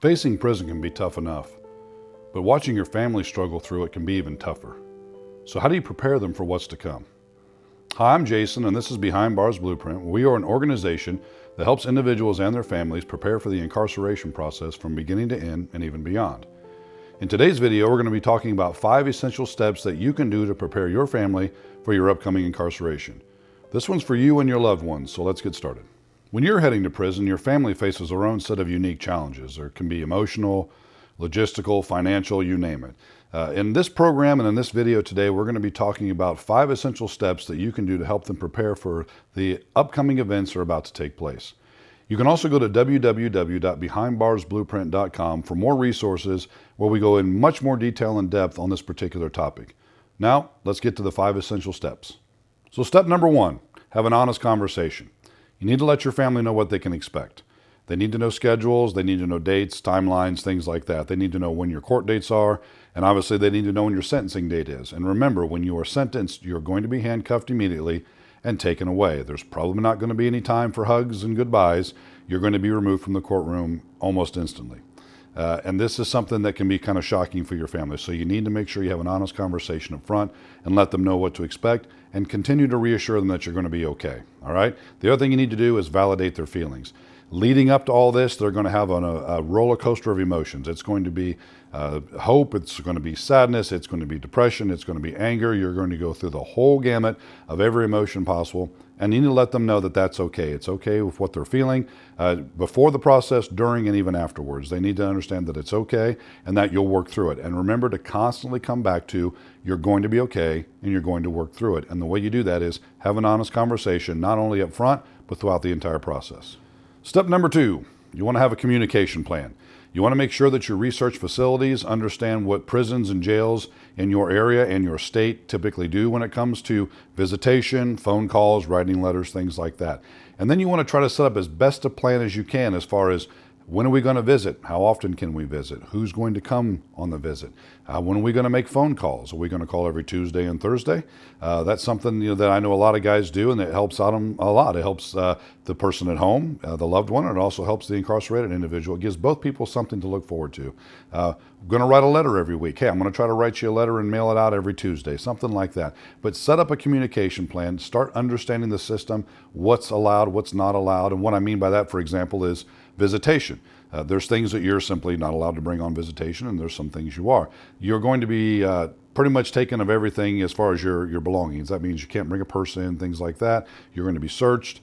Facing prison can be tough enough, but watching your family struggle through it can be even tougher. So how do you prepare them for what's to come? Hi, I'm Jason, and this is Behind Bars Blueprint. We are an organization that helps individuals and their families prepare for the incarceration process from beginning to end and even beyond. In today's video, we're going to be talking about 5 essential steps that you can do to prepare your family for your upcoming incarceration. This one's for you and your loved ones, so let's get started. When you're heading to prison, your family faces their own set of unique challenges. There can be emotional, logistical, financial, you name it. In this program and in this video today, we're going to be talking about 5 essential steps that you can do to help them prepare for the upcoming events that are about to take place. You can also go to www.behindbarsblueprint.com for more resources where we go in much more detail and depth on this particular topic. Now, let's get to the 5 essential steps. So step number 1, have an honest conversation. You need to let your family know what they can expect. They need to know schedules, they need to know dates, timelines, things like that. They need to know when your court dates are, and obviously they need to know when your sentencing date is. And remember, when you are sentenced, you're going to be handcuffed immediately and taken away. There's probably not going to be any time for hugs and goodbyes. You're going to be removed from the courtroom almost instantly. And this is something that can be kind of shocking for your family. So you need to make sure you have an honest conversation up front and let them know what to expect and continue to reassure them that you're going to be okay. All right. The other thing you need to do is validate their feelings. Leading up to all this, they're going to have a roller coaster of emotions. It's going to be hope, it's going to be sadness, it's going to be depression, it's going to be anger. You're going to go through the whole gamut of every emotion possible, and you need to let them know that that's okay. It's okay with what they're feeling before the process, during, and even afterwards. They need to understand that it's okay and that you'll work through it. And remember to constantly come back to you're going to be okay and you're going to work through it. And the way you do that is have an honest conversation, not only up front, but throughout the entire process. Step number 2, you want to have a communication plan. You want to make sure that you research facilities, understand what prisons and jails in your area and your state typically do when it comes to visitation, phone calls, writing letters, things like that. And then you want to try to set up as best a plan as you can as far as when are we going to visit? How often can we visit? Who's going to come on the visit? When are we going to make phone calls? Are we going to call every Tuesday and Thursday? That's something that I know a lot of guys do, and it helps out them a lot. It helps the person at home, the loved one, and it also helps the incarcerated individual. It gives both people something to look forward to. I'm going to write a letter every week. Hey, I'm going to try to write you a letter and mail it out every Tuesday, something like that. But set up a communication plan. Start understanding the system, what's allowed, what's not allowed. And what I mean by that, for example, is visitation. There's things that you're simply not allowed to bring on visitation, and there's some things you are. You're going to be pretty much taken of everything as far as your belongings. That means you can't bring a purse in, things like that. You're going to be searched,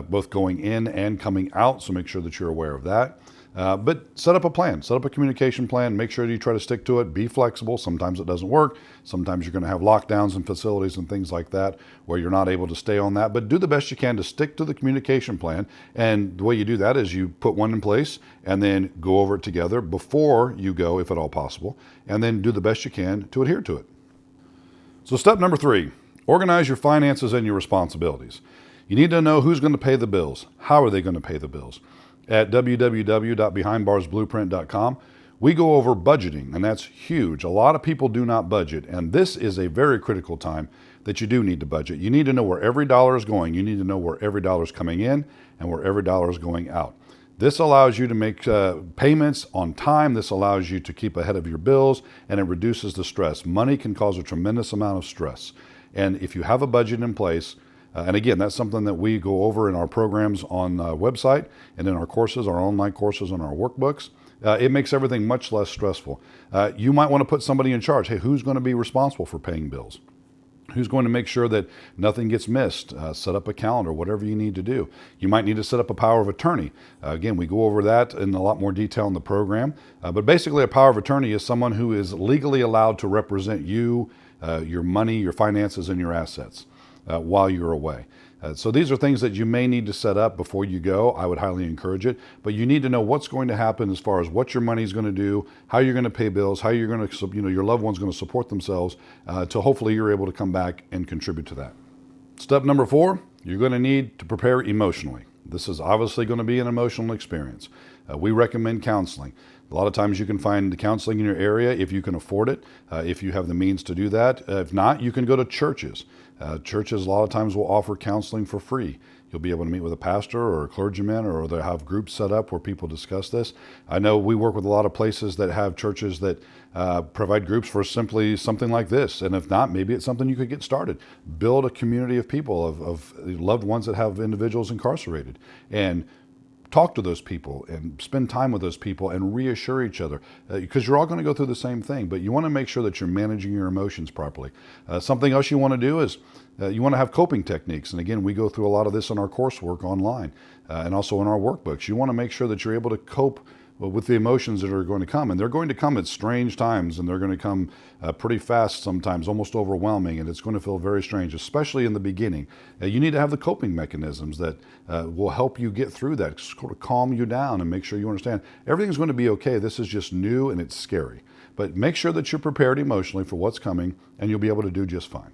both going in and coming out, so make sure that you're aware of that. But set up a plan, set up a communication plan, make sure you try to stick to it, be flexible. Sometimes it doesn't work. Sometimes you're going to have lockdowns in facilities and things like that where you're not able to stay on that, but do the best you can to stick to the communication plan. And the way you do that is you put one in place and then go over it together before you go, if at all possible, and then do the best you can to adhere to it. So step number 3, organize your finances and your responsibilities. You need to know who's going to pay the bills. How are they going to pay the bills? At www.behindbarsblueprint.com, we go over budgeting, and that's huge. A lot of people do not budget, and this is a very critical time that you do need to budget. You need to know where every dollar is going. You need to know where every dollar is coming in and where every dollar is going out. This allows you to make payments on time. This allows you to keep ahead of your bills, and it reduces the stress. Money can cause a tremendous amount of stress, and if you have a budget in place, and again, that's something that we go over in our programs on the website and in our courses, our online courses and our workbooks. It makes everything much less stressful. You might want to put somebody in charge. Hey, who's going to be responsible for paying bills? Who's going to make sure that nothing gets missed? Set up a calendar, whatever you need to do. You might need to set up a power of attorney. Again, we go over that in a lot more detail in the program. But basically, a power of attorney is someone who is legally allowed to represent you, your money, your finances, and your assets while you're away. So these are things that you may need to set up before you go. I would highly encourage it, but you need to know what's going to happen as far as what your money is going to do, how you're going to pay bills, how you're going to, your loved one's going to support themselves, to hopefully you're able to come back and contribute to that. Step number 4, you're going to need to prepare emotionally. This is obviously going to be an emotional experience. We recommend counseling. A lot of times you can find counseling in your area if you can afford it, if you have the means to do that. If not, you can go to churches. Churches a lot of times will offer counseling for free. You'll be able to meet with a pastor or a clergyman, or they have groups set up where people discuss this. I know we work with a lot of places that have churches that provide groups for simply something like this. And if not, maybe it's something you could get started. Build a community of people, of loved ones that have individuals incarcerated, and talk to those people and spend time with those people and reassure each other, because you're all going to go through the same thing, but you want to make sure that you're managing your emotions properly. Something else you want to do is you want to have coping techniques. And again, we go through a lot of this in our coursework online and also in our workbooks. You want to make sure that you're able to cope with the emotions that are going to come. And they're going to come at strange times, and they're going to come pretty fast sometimes, almost overwhelming, and it's going to feel very strange, especially in the beginning. You need to have the coping mechanisms that will help you get through that, sort of calm you down and make sure you understand everything's going to be okay. This is just new and it's scary. But make sure that you're prepared emotionally for what's coming, and you'll be able to do just fine.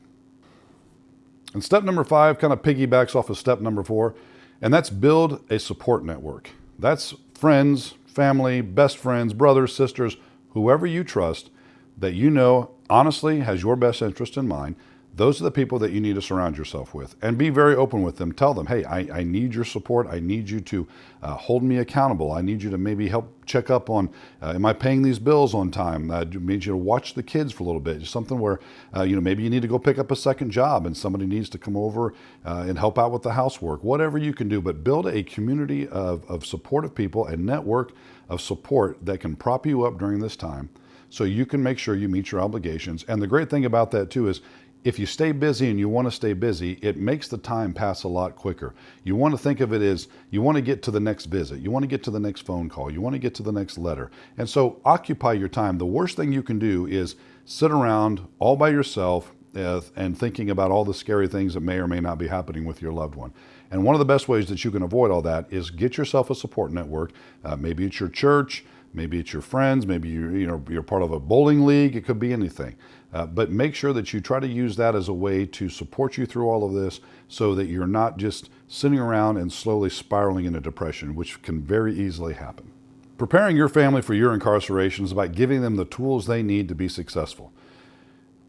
And step number 5 kind of piggybacks off of step number 4, and that's build a support network. That's friends, family, best friends, brothers, sisters, whoever you trust that you know honestly has your best interest in mind. Those are the people that you need to surround yourself with, and be very open with them. Tell them, hey, I need your support. I need you to hold me accountable. I need you to maybe help check up on, am I paying these bills on time? I need you to watch the kids for a little bit. Just something where, maybe you need to go pick up a second job and somebody needs to come over and help out with the housework, whatever you can do. But build a community of supportive people, a network of support that can prop you up during this time so you can make sure you meet your obligations. And the great thing about that too is, if you stay busy and you want to stay busy, it makes the time pass a lot quicker. You want to think of it as, you want to get to the next visit. You want to get to the next phone call. You want to get to the next letter. And so occupy your time. The worst thing you can do is sit around all by yourself and thinking about all the scary things that may or may not be happening with your loved one. And one of the best ways that you can avoid all that is get yourself a support network. Maybe it's your church, maybe it's your friends, maybe you're part of a bowling league. It could be anything. But make sure that you try to use that as a way to support you through all of this, so that you're not just sitting around and slowly spiraling into depression, which can very easily happen. Preparing your family for your incarceration is about giving them the tools they need to be successful.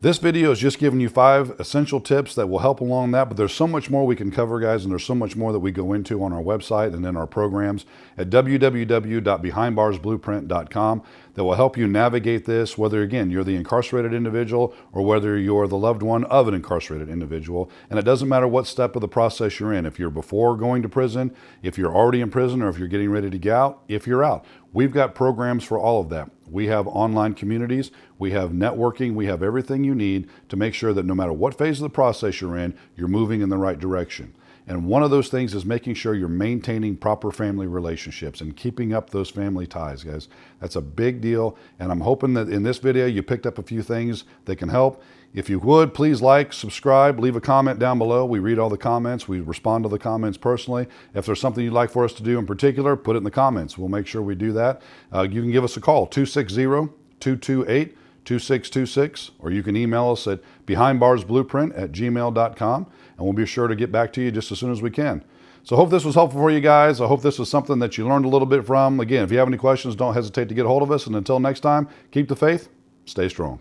This video is just giving you 5 essential tips that will help along that, but there's so much more we can cover, guys, and there's so much more that we go into on our website and in our programs at www.behindbarsblueprint.com that will help you navigate this, whether, again, you're the incarcerated individual or whether you're the loved one of an incarcerated individual. And it doesn't matter what step of the process you're in. If you're before going to prison, if you're already in prison, or if you're getting ready to get out, if you're out. We've got programs for all of that. We have online communities, we have networking, we have everything you need to make sure that no matter what phase of the process you're in, you're moving in the right direction. And one of those things is making sure you're maintaining proper family relationships and keeping up those family ties, guys. That's a big deal. And I'm hoping that in this video, you picked up a few things that can help. If you would, please like, subscribe, leave a comment down below. We read all the comments. We respond to the comments personally. If there's something you'd like for us to do in particular, put it in the comments. We'll make sure we do that. You can give us a call, 260-228-2626, or you can email us at behindbarsblueprint@gmail.com, and we'll be sure to get back to you just as soon as we can. So I hope this was helpful for you guys. I hope this was something that you learned a little bit from. Again, if you have any questions, don't hesitate to get a hold of us. And until next time, keep the faith, stay strong.